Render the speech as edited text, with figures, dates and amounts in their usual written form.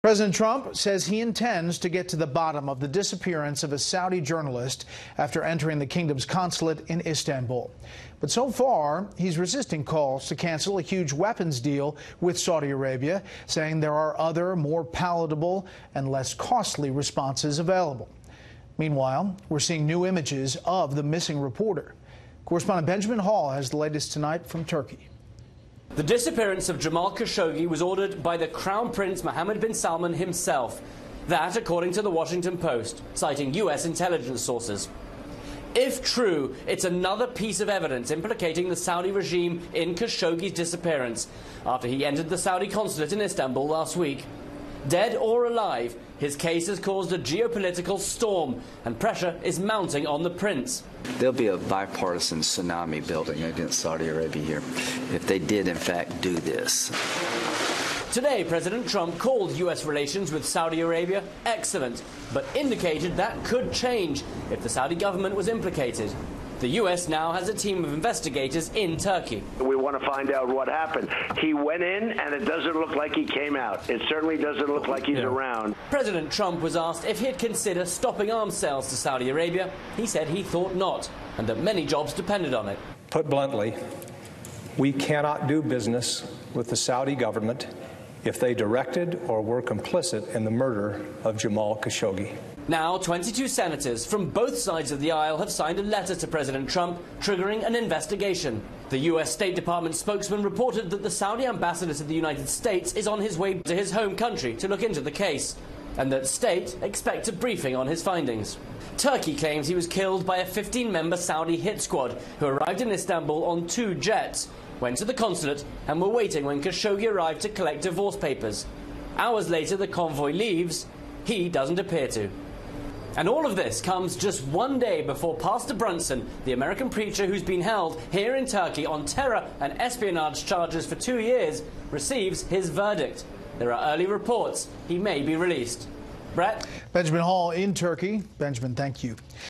President Trump says he intends to get to the bottom of the disappearance of a Saudi journalist after entering the kingdom's consulate in Istanbul. But so far, he's resisting calls to cancel a huge weapons deal with Saudi Arabia, saying there are other, more palatable and less costly responses available. Meanwhile, we're seeing new images of the missing reporter. Correspondent Benjamin Hall has the latest tonight from Turkey. The disappearance of Jamal Khashoggi was ordered by the Crown Prince Mohammed bin Salman himself. That, according to the Washington Post, citing U.S. intelligence sources. If true, it's another piece of evidence implicating the Saudi regime in Khashoggi's disappearance after he entered the Saudi consulate in Istanbul last week. Dead or alive, his case has caused a geopolitical storm, and pressure is mounting on the prince. There'll be a bipartisan tsunami building against Saudi Arabia here if they did, in fact, do this. Today, President Trump called U.S. relations with Saudi Arabia excellent, but indicated that could change if the Saudi government was implicated. The U.S. now has a team of investigators in Turkey. We want to find out what happened. He went in, and it doesn't look like he came out. It certainly doesn't look like he's around. President Trump was asked if he'd consider stopping arms sales to Saudi Arabia. He said he thought not, and that many jobs depended on it. Put bluntly, we cannot do business with the Saudi government if they directed or were complicit in the murder of Jamal Khashoggi. Now, 22 senators from both sides of the aisle have signed a letter to President Trump triggering an investigation. The U.S. State Department spokesman reported that the Saudi ambassador to the United States is on his way to his home country to look into the case, and that state expects a briefing on his findings. Turkey claims he was killed by a 15-member Saudi hit squad who arrived in Istanbul on 2 jets, went to the consulate and were waiting when Khashoggi arrived to collect divorce papers. Hours later, the convoy leaves. He doesn't appear to. And all of this comes just one day before Pastor Brunson, the American preacher who's been held here in Turkey on terror and espionage charges for 2 years, receives his verdict. There are early reports he may be released. Brett? Benjamin Hall in Turkey. Benjamin, thank you.